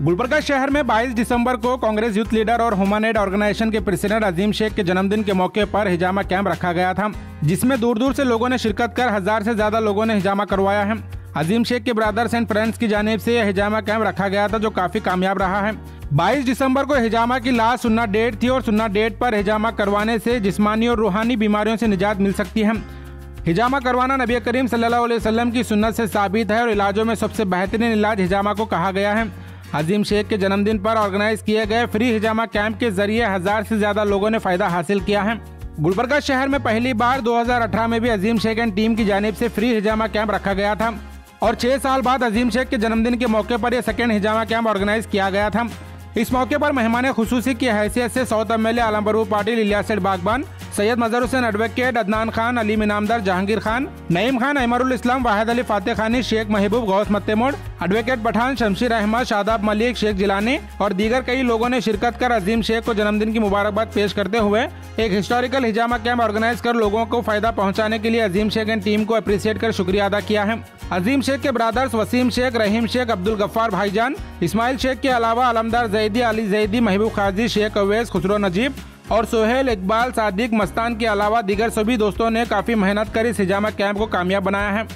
गुलबर्गा शहर में 22 दिसंबर को कांग्रेस यूथ लीडर और ह्यूमन एड ऑर्गेनाइजेशन के प्रेसिडेंट अजीम शेख के जन्मदिन के मौके पर हिजामा कैंप रखा गया था, जिसमें दूर दूर से लोगों ने शिरकत कर 1000 से ज्यादा लोगों ने हिजामा करवाया है। अजीम शेख के ब्रदर्स एंड फ्रेंड्स की जानिब से यह हिजामा कैंप रखा गया था, जो काफी कामयाब रहा है। 22 दिसंबर को हिजामा की लास्ट सुन्नत डेट थी और सुन्नत डेट पर हिजामा करवाने से जिस्मानी और रूहानी बीमारियों से निजात मिल सकती है। हिजामा करवाना नबी करीम सल्लल्लाहु अलैहि वसल्लम की सुन्नत से साबित है और इलाजों में सबसे बेहतरीन इलाज हिजामा को कहा गया है। अजीम शेख के जन्मदिन पर ऑर्गेनाइज किए गए फ्री हिजामा कैंप के जरिए 1000 से ज्यादा लोगों ने फायदा हासिल किया है। गुलबर्गा शहर में पहली बार 2018 में भी अजीम शेख एंड टीम की जानिब से फ्री हिजामा कैंप रखा गया था और 6 साल बाद अजीम शेख के जन्मदिन के मौके पर यह सेकेंड हिजामा कैंप ऑर्गेनाइज किया गया था। इस मौके पर मेहमान खुसूसी की हैसियत से साउथ एमएलए आलम बरूर पाटिल, इलियास सेठ बागबान, सैयद मजहर हुसैन, एडवोकेट अदनान खान, अलीम इनामदार, जहांगीर खान, नईम खान, अमरुल इस्लाम, वाहिद अली फातेह खानी, शेख महबूब, गौस मत्तेमोड़, एडवोकेट पठान, शमशीर अहमद, शादाब मलिक, शेख जिलानी और दीगर कई लोगों ने शिरकत कर अजीम शेख को जन्मदिन की मुबारकबाद पेश करते हुए एक हिस्टोरिकल हिजामा कैंप ऑर्गेनाइज कर लोगों को फायदा पहुंचाने के लिए अजीम शेख एंड टीम को अप्रिशिएट कर शुक्रिया अदा किया है। अजीम शेख के ब्रदर्स वसीम शेख, रहीम शेख, अब्दुल गफ्फार भाईजान, इस्माइल शेख के अलावा अलमदार जैदी, अली जैदी, महबूब खाजी, शेख अवैस, खुसरो नजीब और सोहेल, इकबाल, सादिक, मस्तान के अलावा दीगर सभी दोस्तों ने काफी मेहनत कर इस हिजामा कैंप को कामयाब बनाया है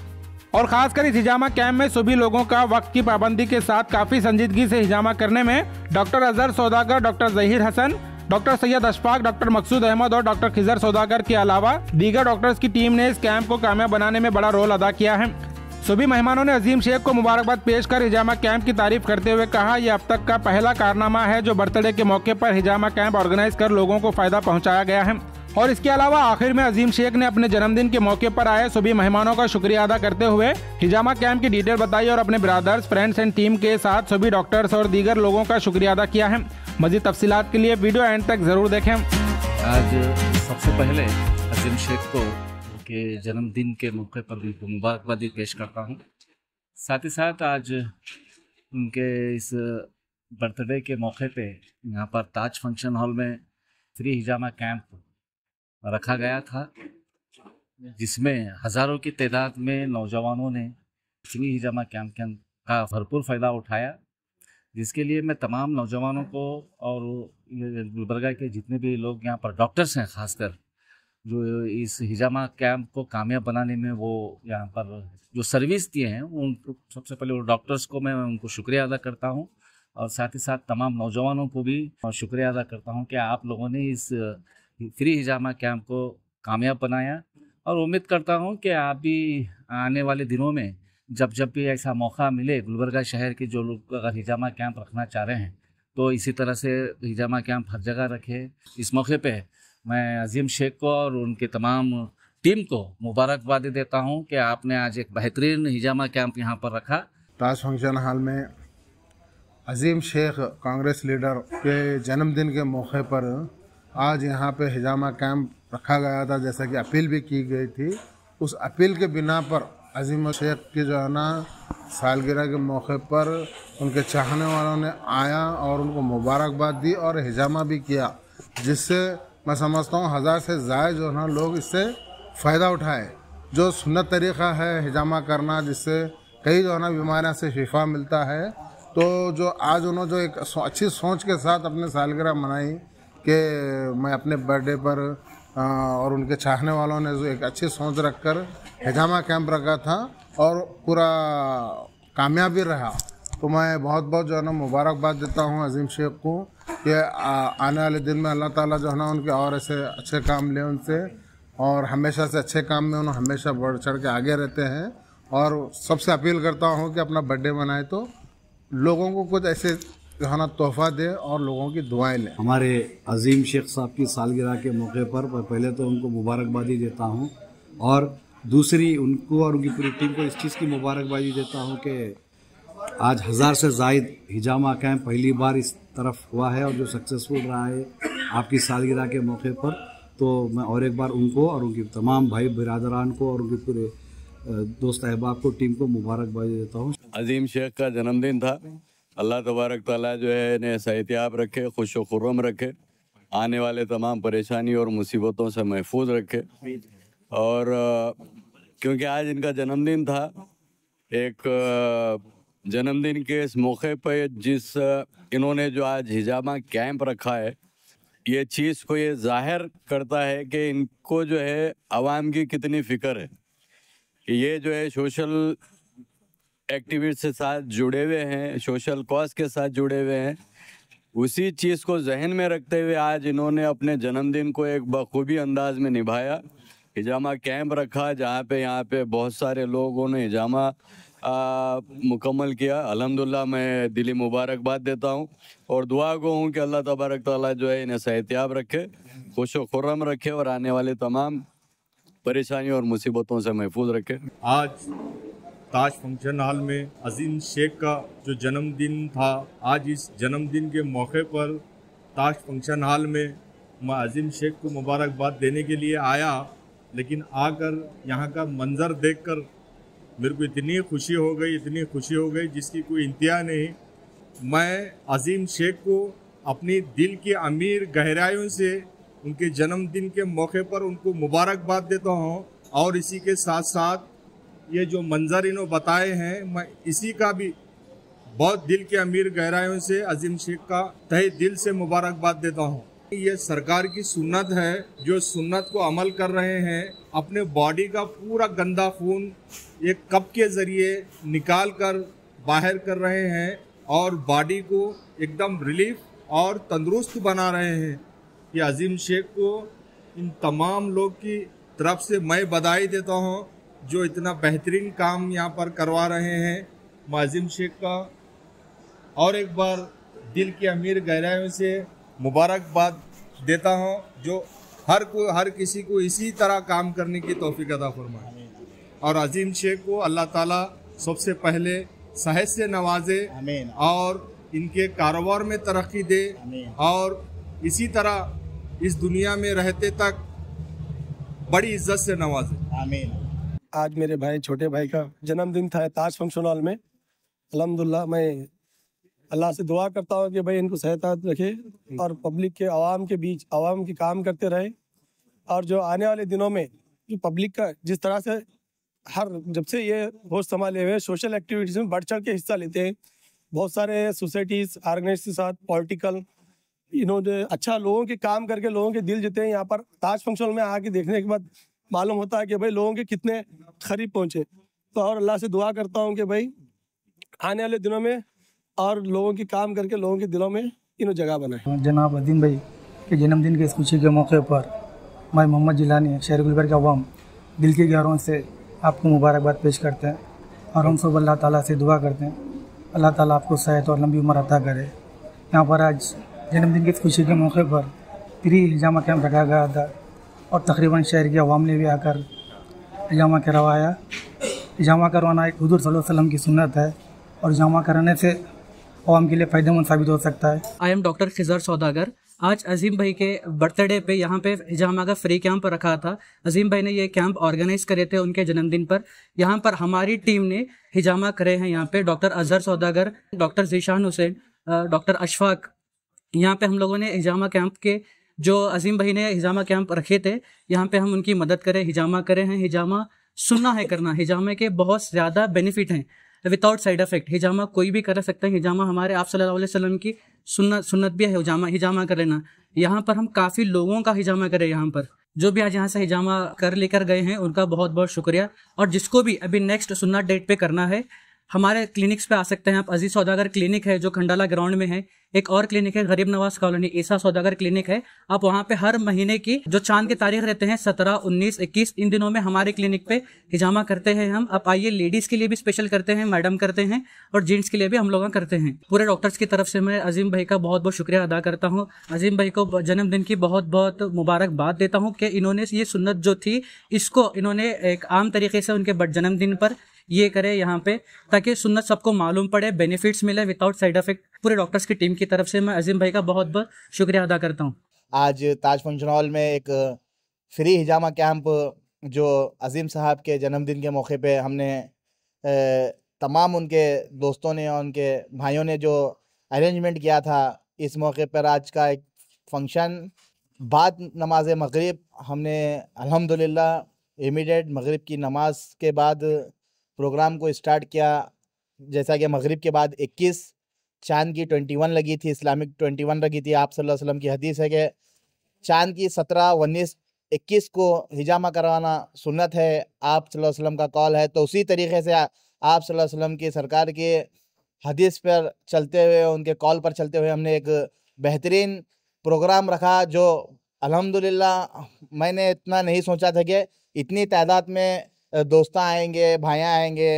और खासकर इस हिजामा कैंप में सभी लोगों का वक्त की पाबंदी के साथ काफी संजीदगी से हिजामा करने में doctor Azhar Saudagar, doctor Zaheer Hasan, doctor Syed Ashfaq, doctor Maqsood Ahmed और डॉक्टर खिजर सौदागर के अलावा दीगर डॉक्टर्स की टीम ने इस कैंप को कामयाब बनाने में बड़ा रोल अदा किया है। सभी मेहमानों ने अजीम शेख को मुबारकबाद पेश कर हिजामा कैंप की तारीफ करते हुए कहा, यह अब तक का पहला कारनामा है जो बर्थडे के मौके पर हिजामा कैंप ऑर्गेनाइज कर लोगों को फायदा पहुंचाया गया है। और इसके अलावा आखिर में अजीम शेख ने अपने जन्मदिन के मौके पर आए सभी मेहमानों का शुक्रिया अदा करते हुए हिजामा कैंप की डिटेल बताई और अपने ब्रदर्स, फ्रेंड्स एंड टीम के साथ सभी डॉक्टर्स और दीगर लोगों का शुक्रिया अदा किया है। मजीद तफसीलात के लिए वीडियो एंड तक जरूर देखें। आज सबसे पहले अजीम शेख को के जन्मदिन के मौके पर उनको मुबारकबादी पेश करता हूँ। साथ ही साथ आज उनके इस बर्थडे के मौके पे यहाँ पर ताज फंक्शन हॉल में फ्री हिजामा कैंप रखा गया था, जिसमें हज़ारों की तादाद में नौजवानों ने फ्री हिजामा कैंप का भरपूर फ़ायदा उठाया, जिसके लिए मैं तमाम नौजवानों को और गुलबर्गा के जितने भी लोग यहाँ पर डॉक्टर्स हैं, ख़ासकर जो इस हिजामा कैंप को कामयाब बनाने में वो यहाँ पर जो सर्विस दिए हैं, उनको सबसे पहले वो डॉक्टर्स को मैं उनको शुक्रिया अदा करता हूँ और साथ ही साथ तमाम नौजवानों को भी शुक्रिया अदा करता हूँ कि आप लोगों ने इस फ्री हिजामा कैंप को कामयाब बनाया और उम्मीद करता हूँ कि आप भी आने वाले दिनों में जब भी ऐसा मौका मिले, गुलबर्गा शहर के जो लोग अगर हिजामा कैंप रखना चाह रहे हैं तो इसी तरह से हिजामा कैंप हर जगह रखे। इस मौके पे मैं अजीम शेख को और उनके तमाम टीम को मुबारकबादी देता हूं कि आपने आज एक बेहतरीन हिजामा कैंप यहां पर रखा। ताज फंक्शन हॉल में अजीम शेख कांग्रेस लीडर के जन्मदिन के मौके पर आज यहां पे हिजामा कैंप रखा गया था, जैसा कि अपील भी की गई थी। उस अपील के बिना पर अजीम शेख की जो है ना सालगिरह के मौके पर उनके चाहने वालों ने आया और उनको मुबारकबाद दी और हिजामा भी किया, जिससे मैं समझता हूँ 1000 से ज़्यादा जो है ना लोग इससे फ़ायदा उठाए। जो सुन्नत तरीक़ा है हिजामा करना, जिससे कई जो है ना बीमारियों से शिफा मिलता है। तो जो आज उन्होंने जो एक अच्छी सोच के साथ अपने सालगिरह मनाई कि मैं अपने बर्थडे पर और उनके चाहने वालों ने जो एक अच्छी सोच रखकर हिजामा कैंप रखा था और पूरा कामयाब भी रहा, तो मैं बहुत बहुत जो है ना मुबारकबाद देता हूँ अजीम शेख को कि आने वाले दिन में अल्लाह ताला जो है ना उनके और ऐसे अच्छे काम ले उनसे, और हमेशा से अच्छे काम में उन्होंने हमेशा बढ़ चढ़ के आगे रहते हैं। और सबसे अपील करता हूँ कि अपना बर्थडे मनाए तो लोगों को कुछ ऐसे जो है ना तोहफा दे और लोगों की दुआएं लें। हमारे अजीम शेख साहब की सालगिरह के मौके पर पहले तो उनको मुबारकबादी देता हूँ और दूसरी उनको और उनकी पूरी टीम को इस चीज़ की मुबारकबादी देता हूँ कि आज 1000 से ज़ायद हिजामा कैंप पहली बार इस तरफ हुआ है और जो सक्सेसफुल रहा है आपकी सालगिरह के मौके पर। तो मैं और एक बार उनको और उनकी तमाम भाई बिरादरान को और उनके पूरे दोस्त अहबाब को, टीम को मुबारकबादी देता हूँ। अजीम शेख का जन्मदिन था, अल्लाह तबारक ताला जो है इन्हें सेहतियाब रखे, खुश व खुर्रम रखे, आने वाले तमाम परेशानी और मुसीबतों से महफूज रखे। और क्योंकि आज इनका जन्मदिन था, एक जन्मदिन के इस मौके पर जिस इन्होंने जो आज हिजामा कैंप रखा है, ये चीज़ को ये जाहिर करता है कि इनको जो है आवाम की कितनी फ़िक्र है। कि ये जो है सोशल एक्टिविटी से साथ जुड़े हुए हैं, सोशल कॉज के साथ जुड़े हुए हैं। उसी चीज़ को जहन में रखते हुए आज इन्होंने अपने जन्मदिन को एक बखूबी अंदाज में निभाया। हिजामा कैंप रखा जहाँ पे यहाँ पे बहुत सारे लोगों ने हिजामा मुकम्मल किया। अल्हम्दुलिल्लाह मैं दिली मुबारकबाद देता हूँ और दुआ को हूँ कि अल्लाह तबारक तआला जो है इन्हें सेहतियाब रखे, खुश व खुर्रम रखे और आने वाले तमाम परेशानियों और मुसीबतों से महफूज रखे। आज ताज फंक्शन हॉल में अजीम शेख का जो जन्मदिन था, आज इस जन्मदिन के मौके पर ताज फंक्शन हॉल में मैं अजीम शेख को मुबारकबाद देने के लिए आया, लेकिन आकर यहाँ का मंज़र देखकर मेरे को इतनी खुशी हो गई जिसकी कोई इंतहा नहीं। मैं अजीम शेख को अपनी दिल की अमीर गहराइयों से उनके जन्मदिन के मौके पर उनको मुबारकबाद देता हूँ और इसी के साथ साथ ये जो मंजर इन्होंने बताए हैं, मैं इसी का भी बहुत दिल के अमीर गहराइयों से अजीम शेख का तहे दिल से मुबारकबाद देता हूँ। ये सरकार की सुन्नत है, जो सुन्नत को अमल कर रहे हैं। अपने बॉडी का पूरा गंदा खून एक कप के ज़रिए निकाल कर बाहर कर रहे हैं और बॉडी को एकदम रिलीफ और तंदुरुस्त बना रहे हैं। ये अजीम शेख को इन तमाम लोग की तरफ से मैं बधाई देता हूँ जो इतना बेहतरीन काम यहाँ पर करवा रहे हैं। मैं अजीम शेख का और एक बार दिल की अमीर गहराइयों से मुबारकबाद देता हूँ, जो हर किसी को इसी तरह काम करने की तौफीक अता फरमाए और अजीम शेख को अल्लाह ताला सबसे पहले सेहत से नवाजे और इनके कारोबार में तरक्की दे और इसी तरह इस दुनिया में रहते तक बड़ी इज्जत से नवाजे। आमीन। आज मेरे भाई छोटे भाई का जन्मदिन था ताज फंक्शन हॉल में। अल्हम्दुलिल्लाह मैं अल्लाह से दुआ करता हूँ कि भाई इनको सेहत रखे और पब्लिक के आवाम के बीच आवाम की काम करते रहे और जो आने वाले दिनों में जो पब्लिक का जिस तरह से जब से ये होश संभाले हुए सोशल एक्टिविटीज़ में बढ़ चढ़ के हिस्सा लेते हैं, बहुत सारे सोसाइटीज़ ऑर्गेनाइज के साथ पॉलिटिकल इन्होंने अच्छा लोगों के काम करके लोगों के दिल जीते हैं। यहाँ पर ताज फंक्शन में आके देखने के बाद मालूम होता है कि भाई लोगों के कितने करीब पहुँचे। तो और अल्लाह से दुआ करता हूँ कि भाई आने वाले दिनों में और लोगों की काम करके लोगों के दिलों में इन्हों जगह बनाए। जनाब अजीम भाई के जन्मदिन के इस खुशी के मौके पर मैं मोहम्मद जिलानी शहर गुलबर्ग का अवाम दिल की गहराइयों से आपको मुबारकबाद पेश करते हैं और हम सब अल्लाह ताला से दुआ करते हैं अल्लाह ताला आपको सेहत और लंबी उम्र अता करे। यहाँ पर आज जन्मदिन की इस खुशी के मौके पर फ्री हिजामा कैंप रखा गया था और तकरीबन शहर की अवाम ने भी आकर हिजामा करवाया। हिजामा करवाना एक हुज़ूर सल्लल्लाहु अलैहि वसल्लम की सुन्नत है और हिजामा कराने से अवाम के लिए फ़ायदेमंद साबित हो सकता है। आई एम डॉक्टर खिजर सौदागर। आज अजीम भाई के बर्थडे पे यहाँ पे हिजामा का फ्री कैंप रखा था। अजीम भाई ने ये कैंप ऑर्गेनाइज करे थे उनके जन्मदिन पर। यहाँ पर हमारी टीम ने हिजामा करे हैं। यहाँ पे doctor Azhar Saudagar, doctor Zeeshan Hussain, doctor Ashfaq, यहाँ पे हम लोगों ने हिजामा कैंप के जो अजीम भाई ने हिजामा कैंप रखे थे यहाँ पे हम उनकी मदद करें, हिजामा करे हैं। हिजामा सुनना है करना, हिजामे के बहुत ज़्यादा बेनिफिट हैं विदाउट साइड इफेक्ट। हिजामा कोई भी कर सकता है। हिजामा हमारे आप सल्लल्लाहु अलैहि वसल्लम की सुन्नत भी है हिजामा कर लेना। यहाँ पर हम काफ़ी लोगों का हिजामा करें। यहाँ पर जो भी आज यहाँ से हिजामा कर लेकर गए हैं उनका बहुत बहुत शुक्रिया। और जिसको भी अभी नेक्स्ट सुन्नत डेट पे करना है हमारे क्लिनिक्स पे आ सकते हैं आप। अजीज सौदागर क्लिनिक है जो खंडाला ग्राउंड में है। एक और क्लिनिक है गरीब नवाज कॉलोनी, ईसा सौदागर क्लिनिक है। आप वहाँ पे हर महीने की जो चांद के तारीख रहते हैं 17, 19, 21 इन दिनों में हमारे क्लिनिक पे हिजामा करते हैं हम। आप आइए, लेडीज़ के लिए भी स्पेशल करते हैं, मैडम करते हैं और जेंट्स के लिए भी हम लोग करते हैं। पूरे डॉक्टर्स की तरफ से मैं अजीम भाई का बहुत बहुत शुक्रिया अदा करता हूँ। अजीम भाई को जन्मदिन की बहुत बहुत मुबारकबाद देता हूँ कि इन्होंने ये सुन्नत जो थी इसको इन्होंने एक आम तरीके से उनके जन्मदिन पर ये करे यहाँ पे, ताकि सुन्नत सबको मालूम पड़े, बेनिफिट्स मिले विदाउट साइड इफेक्ट। पूरे डॉक्टर्स की टीम की तरफ से मैं अजीम भाई का बहुत बहुत शुक्रिया अदा करता हूँ। आज ताज फंक्शन हॉल में एक फ्री हिजामा कैंप जो अजीम साहब के जन्मदिन के मौके पे हमने तमाम उनके दोस्तों ने और उनके भाइयों ने जो अरेंजमेंट किया था, इस मौके पर आज का एक फंक्शन बाद नमाज मगरिब हमने अल्हम्दुलिल्लाह इमीडिएट मगरिब की नमाज के बाद प्रोग्राम को स्टार्ट किया। जैसा कि मगरिब के बाद 21 चांद की 21 लगी थी, इस्लामिक 21 लगी थी। आप सल्लल्लाहु अलैहि वसल्लम की हदीस है कि चांद की 17, 19, 21 को हिजामा करवाना सुन्नत है, आप सल्लल्लाहु अलैहि वसल्लम का कॉल है। तो उसी तरीके से आप सल्लल्लाहु अलैहि वसल्लम की सरकार के हदीस पर चलते हुए, उनके कॉल पर चलते हुए हमने एक बेहतरीन प्रोग्राम रखा, जो अल्हम्दुलिल्लाह मैंने इतना नहीं सोचा था कि इतनी तादाद में दोस्त आएंगे, भाइयाँ आएंगे,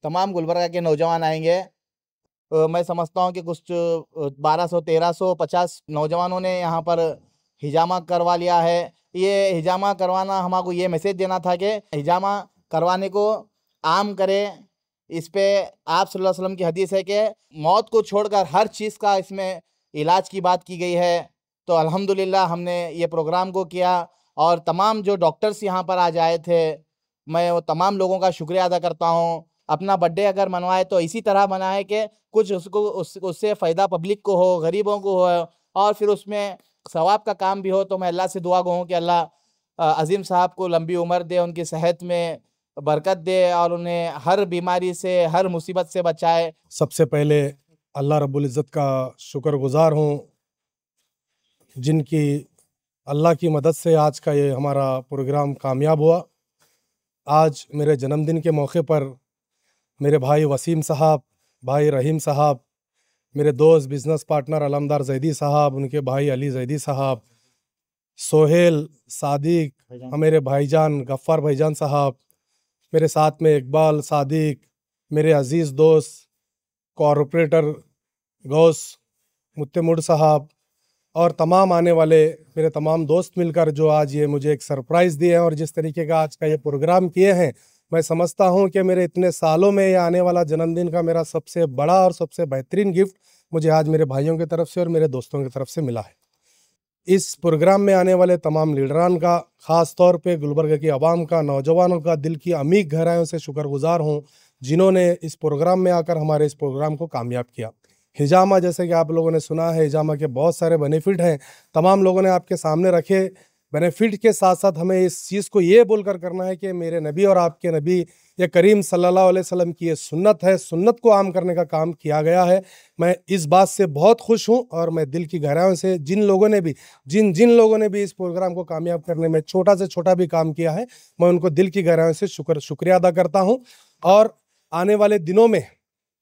तमाम गुलबर्गा के नौजवान आएंगे। मैं समझता हूँ कि कुछ 1200, 1350 नौजवानों ने यहाँ पर हिजामा करवा लिया है। ये हिजामा करवाना हमको ये मैसेज देना था कि हिजामा करवाने को आम करें। इस पे आप सल्लल्लाहु अलैहि वसल्लम की हदीस है कि मौत को छोड़कर हर चीज़ का इसमें इलाज की बात की गई है। तो अल्हम्दुलिल्लाह हमने ये प्रोग्राम को किया और तमाम जो डॉक्टर्स यहाँ पर आज आए थे, मैं वो तमाम लोगों का शुक्रिया अदा करता हूँ। अपना बर्थडे अगर मनवाए तो इसी तरह मनाए कि कुछ उससे फ़ायदा पब्लिक को हो, गरीबों को हो, और फिर उसमें सवाब का काम भी हो। तो मैं अल्लाह से दुआ कहूँ कि अल्लाह अज़ीम साहब को लंबी उम्र दे, उनकी सेहत में बरकत दे और उन्हें हर बीमारी से, हर मुसीबत से बचाए। सबसे पहले अल्लाह रब्बुल इज़्ज़त का शुक्रगुज़ार हूँ, जिनकी अल्लाह की मदद से आज का ये हमारा प्रोग्राम कामयाब हुआ। आज मेरे जन्मदिन के मौके पर मेरे भाई वसीम साहब, भाई रहीम साहब, मेरे दोस्त बिज़नेस पार्टनर अलमदार जैदी साहब, उनके भाई अली जैदी साहब, सोहेल, सादिक, मेरे भाईजान गफ़्फ़ार भाईजान साहब, मेरे साथ में इकबाल, सादिक, मेरे अज़ीज़ दोस्त कॉरपोरेटर गौस मुत्तमुड़ साहब, और तमाम आने वाले मेरे तमाम दोस्त मिलकर जो आज ये मुझे एक सरप्राइज़ दिए हैं और जिस तरीके का आज का ये प्रोग्राम किए हैं, मैं समझता हूँ कि मेरे इतने सालों में ये आने वाला जन्मदिन का मेरा सबसे बड़ा और सबसे बेहतरीन गिफ्ट मुझे आज मेरे भाइयों की तरफ से और मेरे दोस्तों की तरफ से मिला है। इस प्रोग्राम में आने वाले तमाम लीडरान का, ख़ास तौर पे गुलबर्गा की आवाम का, नौजवानों का दिल की अमीक गहराइयों से शुक्रगुजार हूँ, जिन्होंने इस प्रोग्राम में आकर हमारे इस प्रोग्राम को कामयाब किया। हिजामा, जैसे कि आप लोगों ने सुना है, हिजामा के बहुत सारे बेनिफिट हैं, तमाम लोगों ने आपके सामने रखे। बेनिफिट के साथ साथ हमें इस चीज़ को ये बोलकर करना है कि मेरे नबी और आपके नबी ये करीम सल्लल्लाहु अलैहि वसल्लम की ये सुन्नत है, सुन्नत को आम करने का काम किया गया है। मैं इस बात से बहुत खुश हूँ और मैं दिल की गहराइयों से जिन लोगों ने भी इस प्रोग्राम को कामयाब करने में छोटा से छोटा भी काम किया है, मैं उनको दिल की गहराइयों से शुक्रिया अदा करता हूँ। और आने वाले दिनों में,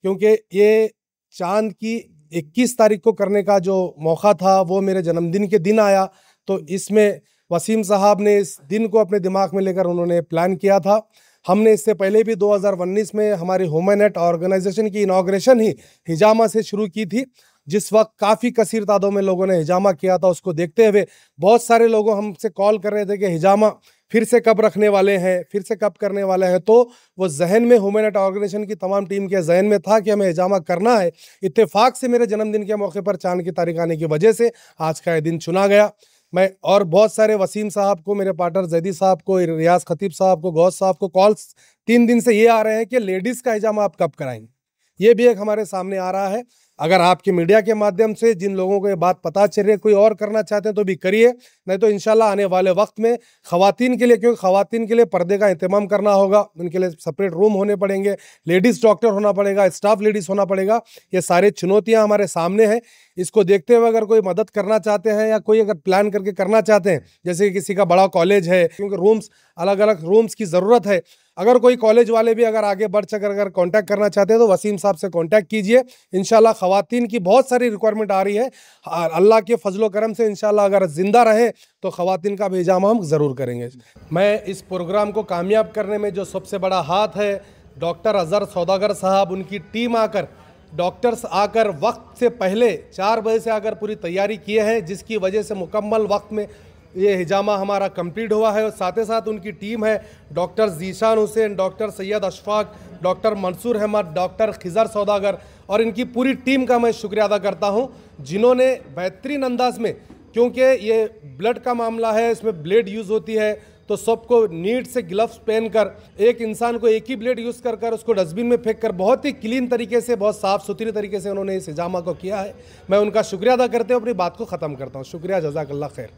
क्योंकि ये चांद की 21 तारीख को करने का जो मौका था वो मेरे जन्मदिन के दिन आया, तो इसमें वसीम साहब ने इस दिन को अपने दिमाग में लेकर उन्होंने प्लान किया था। हमने इससे पहले भी 2019 में हमारी ह्यूमनेट ऑर्गेनाइजेशन की इनॉग्रेशन ही हिजामा से शुरू की थी, जिस वक्त काफ़ी कसीर तादाद में लोगों ने हिजामा किया था। उसको देखते हुए बहुत सारे लोगों हमसे कॉल कर रहे थे कि हिजामा फिर से कब रखने वाले हैं, फिर से कब करने वाले हैं। तो वो जहन में, ह्यूमनेट ऑर्गेनाइजेशन की तमाम टीम के जहन में था कि हमें हिजामा करना है। इत्तेफाक से मेरे जन्मदिन के मौके पर चांद की तारीख आने की वजह से आज का ये दिन चुना गया। मैं और बहुत सारे वसीम साहब को, मेरे पार्टनर जैदी साहब को, रियाज खतीब साहब को, गौस साहब को कॉल्स 3 दिन से ये आ रहे हैं कि लेडीज़ का हिजामा आप कब कराएंगे। ये भी एक हमारे सामने आ रहा है। अगर आपके मीडिया के माध्यम से जिन लोगों को ये बात पता चल रही है, कोई और करना चाहते हैं तो भी करिए, नहीं तो इंशाल्लाह आने वाले वक्त में ख़वातीन के लिए, क्योंकि ख़वातीन के लिए पर्दे का इंतजाम करना होगा, उनके लिए सेपरेट रूम होने पड़ेंगे, लेडीज़ डॉक्टर होना पड़ेगा, स्टाफ लेडीज़ होना पड़ेगा। ये सारी चुनौतियाँ हमारे सामने हैं। इसको देखते हुए अगर कोई मदद करना चाहते हैं या कोई अगर प्लान करके करना चाहते हैं, जैसे किसी का बड़ा कॉलेज है, क्योंकि रूम्स, अलग अलग रूम्स की ज़रूरत है, अगर कोई कॉलेज वाले भी अगर आगे बढ़ चकर अगर कांटेक्ट करना चाहते हैं तो वसीम साहब से कांटेक्ट कीजिए। इंशाल्लाह ख़वातीन की बहुत सारी रिक्वायरमेंट आ रही है। अल्लाह के फजलो करम से इंशाल्लाह अगर ज़िंदा रहे तो ख़वातीन का भी हिजामा हम ज़रूर करेंगे। मैं इस प्रोग्राम को कामयाब करने में जो सबसे बड़ा हाथ है, डॉक्टर अज़हर सौदागर साहब, उनकी टीम आकर, डॉक्टर्स आकर वक्त से पहले 4 बजे से आकर पूरी तैयारी किए हैं, जिसकी वजह से मुकम्मल वक्त में ये हिजामा हमारा कंप्लीट हुआ है। और साथ ही साथ उनकी टीम है doctor Zeeshan Hussain, doctor Syed Ashfaq, doctor Mansoor Ahmed, doctor Khizar Saudagar, और इनकी पूरी टीम का मैं शुक्रिया अदा करता हूं, जिन्होंने बेहतरीन अंदाज में, क्योंकि ये ब्लड का मामला है, इसमें ब्लेड यूज़ होती है, तो सबको नीट से ग्लव्स पहनकर, एक इंसान को एक ही ब्लेड यूज़ कर उसको डस्टबिन में फेंक कर बहुत ही क्लीन तरीके से, बहुत साफ़ सुथरी तरीके से उन्होंने इस हिजामा को किया है। मैं उनका शुक्रिया अदा करते हुए अपनी बात को ख़त्म करता हूँ। शुक्रिया, जज़ाकल्लाह खैर।